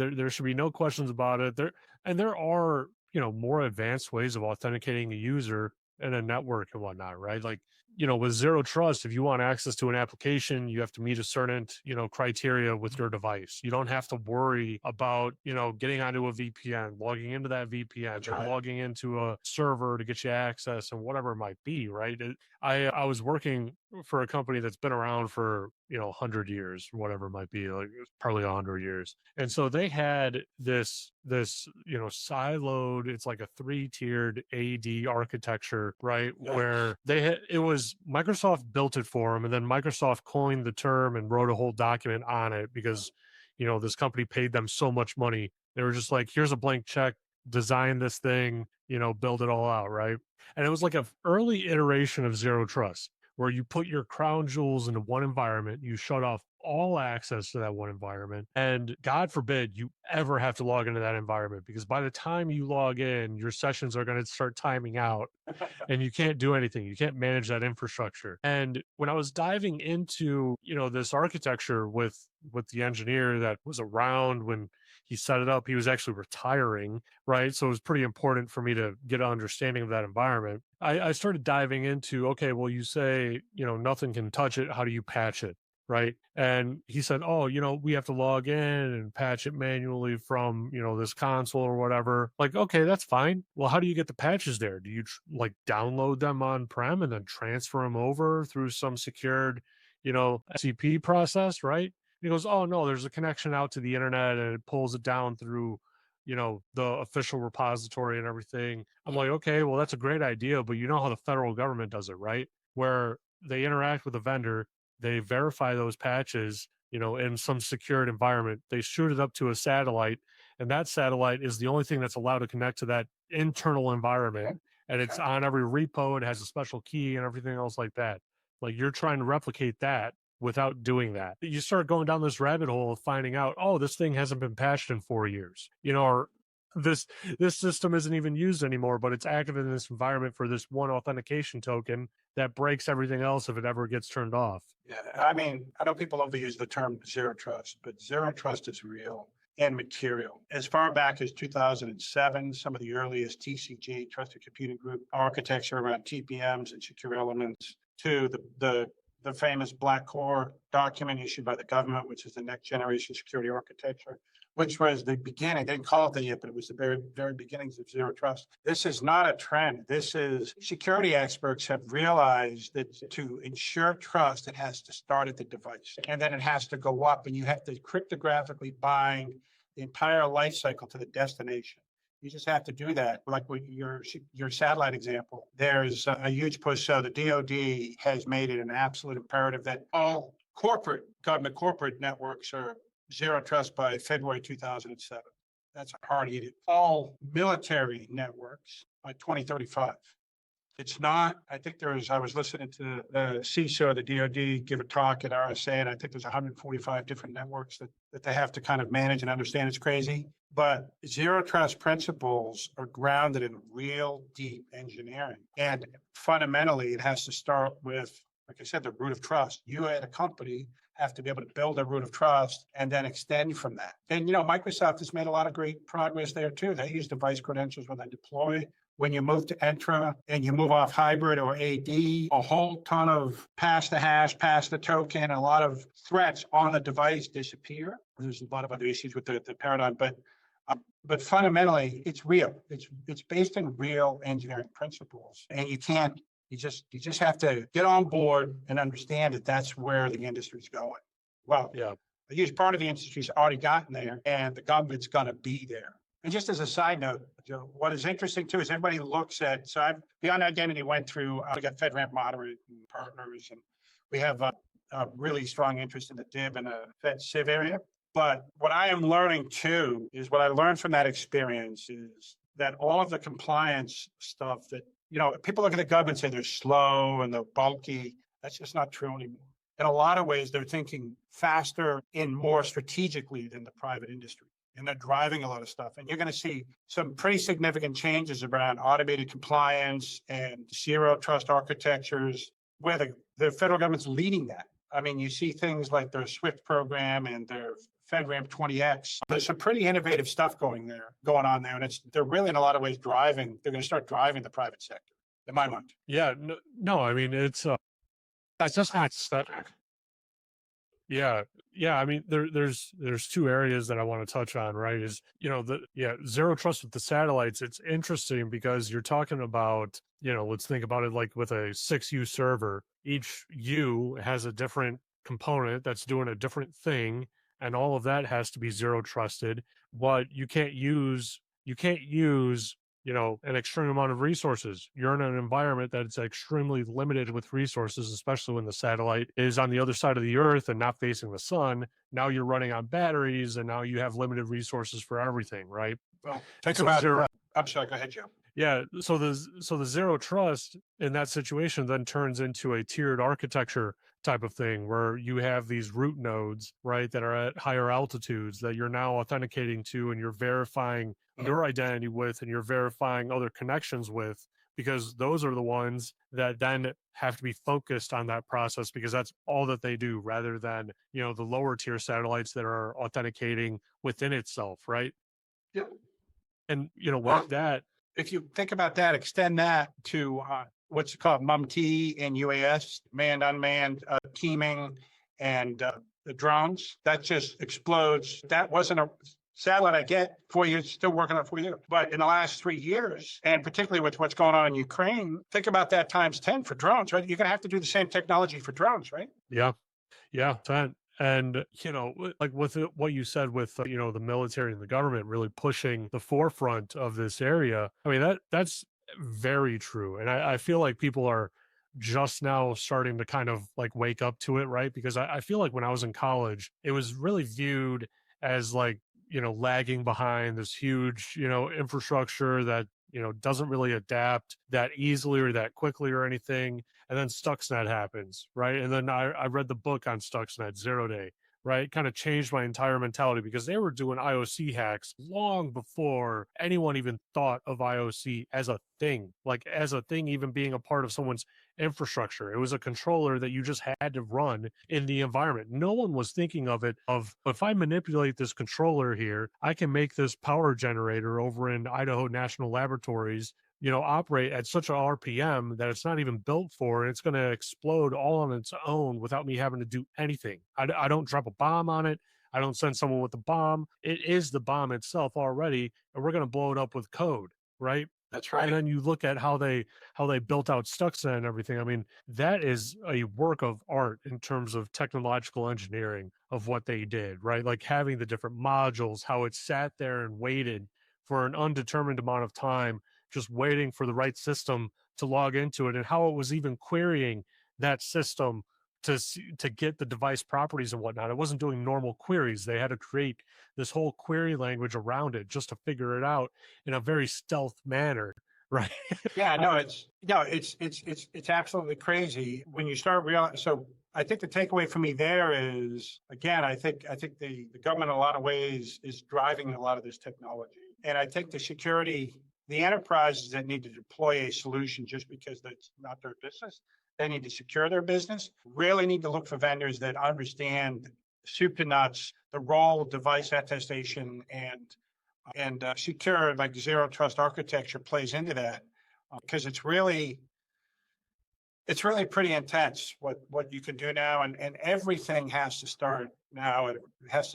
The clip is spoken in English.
There should be no questions about it. There are, more advanced ways of authenticating a user in a network and whatnot, right? Like, with zero trust, if you want access to an application, you have to meet a certain, criteria with your device. You don't have to worry about, getting onto a VPN, logging into that VPN, That's or right. logging into a server to get you access and whatever it might be, right? I was working for a company that's been around for 100 years, whatever it might be, like it's probably 100 years. And so they had this siloed, it's like a three-tiered AD architecture, right? Yeah. Where it was Microsoft built it for them, and then Microsoft coined the term and wrote a whole document on it because this company paid them so much money. They were just like, here's a blank check, design this thing, build it all out, right? And it was like a early iteration of zero trust where you put your crown jewels into one environment, you shut off all access to that one environment, and God forbid you ever have to log into that environment, because by the time you log in, your sessions are going to start timing out and you can't do anything. You can't manage that infrastructure. And when I was diving into, this architecture with the engineer that was around when he set it up, he was actually retiring, right? So it was pretty important for me to get an understanding of that environment. I started diving into, okay, well, you say, nothing can touch it. How do you patch it? Right. And he said, oh, we have to log in and patch it manually from, this console or whatever. Like, okay, that's fine. Well, how do you get the patches there? Do you like download them on prem and then transfer them over through some secured, SCP process? Right. And he goes, oh, no, there's a connection out to the internet and it pulls it down through, the official repository and everything. I'm like, okay, well, that's a great idea, but you know how the federal government does it, right? Where they interact with a vendor, they verify those patches, in some secured environment. They shoot it up to a satellite, and that satellite is the only thing that's allowed to connect to that internal environment. And it's on every repo. It has a special key and everything else like that. Like, you're trying to replicate that without doing that. You start going down this rabbit hole of finding out, oh, this thing hasn't been patched in 4 years, or this this system isn't even used anymore, but it's active in this environment for this one authentication token that breaks everything else if it ever gets turned off. Yeah. I mean, I know people overuse the term zero trust, but zero trust is real and material. As far back as 2007, some of the earliest TCG, Trusted Computing Group architecture around TPMs and secure elements, to the famous Black Core document issued by the government, which is the next generation security architecture, which was the beginning. They didn't call it that yet, but it was the very, very beginnings of zero trust. This is not a trend. This is, security experts have realized that to ensure trust, it has to start at the device, and then it has to go up, and you have to cryptographically bind the entire life cycle to the destination. You just have to do that. Like with your satellite example, there's a huge push. So the DoD has made it an absolute imperative that all government corporate networks are zero trust by February 2007. That's a hard edit. All military networks by 2035. It's not, I think I was listening to the CISO, the DoD, give a talk at RSA, and I think there's 145 different networks that they have to kind of manage and understand. It's crazy. But zero trust principles are grounded in real deep engineering. And fundamentally, it has to start with, like I said, the root of trust. You at a company have to be able to build a root of trust and then extend from that. And, Microsoft has made a lot of great progress there too. They use device credentials when they deploy. When you move to Entra and you move off hybrid or AD, a whole ton of pass the hash, pass the token, a lot of threats on the device disappear. There's a lot of other issues with the paradigm, but fundamentally, it's real. It's based in real engineering principles, and you just have to get on board and understand that that's where the industry's going. Well, Yeah. a huge part of the industry's already gotten there, and the government's going to be there. And just as a side note, Joe, what is interesting too is everybody looks at, so Beyond Identity went through, we got FedRAMP Moderate and partners, and we have a really strong interest in the DIB and the Fed Civ area. But what I am learning too is what I learned from that experience is that all of the compliance stuff that, people look at the government and say they're slow and they're bulky. That's just not true anymore. In a lot of ways, they're thinking faster and more strategically than the private industry. And they're driving a lot of stuff. And you're going to see some pretty significant changes around automated compliance and zero trust architectures, where the federal government's leading that. I mean, you see things like their SWIFT program and their FedRAMP 20X. There's some pretty innovative stuff going on there. And they're really in a lot of ways they're going to start driving the private sector, in my mind. Yeah, no, I mean it's that's just that's that. Yeah, yeah. I mean, there's two areas that I want to touch on. Right, is zero trust with the satellites. It's interesting because you're talking about let's think about it like with a 6U server. Each U has a different component that's doing a different thing, and all of that has to be zero trusted. But you can't use an extreme amount of resources. You're in an environment that's extremely limited with resources, especially when the satellite is on the other side of the earth and not facing the sun. Now you're running on batteries and now you have limited resources for everything, right? Well, think So about, zero, I'm sorry, go ahead, Joe. yeah. So the zero trust in that situation then turns into a tiered architecture type of thing where you have these root nodes, right, that are at higher altitudes that you're now authenticating to and you're verifying your identity with and you're verifying other connections with, because those are the ones that then have to be focused on that process because that's all that they do, rather than the lower tier satellites that are authenticating within itself, right? Yeah. And with that, If you think about that, extend that to what's called MUM-T and UAS, manned, unmanned, teaming, and the drones, that just explodes. That wasn't a satellite I get 4 years, still working on it 4 years. But in the last 3 years, and particularly with what's going on in Ukraine, think about that times 10 for drones, right? You're going to have to do the same technology for drones, right? yeah. Yeah, and like with what you said with the military and the government really pushing the forefront of this area. I mean that's very true, and I feel like people are just now starting to kind of like wake up to it, right? Because I feel like when I was in college, it was really viewed as like lagging behind this huge infrastructure that doesn't really adapt that easily or that quickly or anything. And then Stuxnet happens, right? And then I read the book on Stuxnet, Zero Day, right? Kind of changed my entire mentality because they were doing IOC hacks long before anyone even thought of IOC as a thing, like as a thing, even being a part of someone's infrastructure. It was a controller that you just had to run in the environment. No one was thinking of it of, if I manipulate this controller here, I can make this power generator over in Idaho National Laboratories operate at such a RPM that it's not even built for, and it's going to explode all on its own without me having to do anything. I don't drop a bomb on it. I don't send someone with a bomb. It is the bomb itself already, and we're going to blow it up with code, right? That's And right. then you look at how they built out Stuxnet and everything. I mean, that is a work of art in terms of technological engineering of what they did, right? Like having the different modules, how it sat there and waited for an undetermined amount of time, just waiting for the right system to log into it, and how it was even querying that system to get the device properties and whatnot. It wasn't doing normal queries. They had to create this whole query language around it just to figure it out in a very stealth manner, right? Yeah, no, it's absolutely crazy when you start realizing. So I think the takeaway for me there is, again, I think the government in a lot of ways is driving a lot of this technology. And I think the enterprises that need to deploy a solution just because that's not their business, they need to secure their business, really need to look for vendors that understand soup to nuts, the role of device attestation and secure, like zero trust architecture plays into that, because it's really pretty intense what you can do now, and everything has to start now. It has to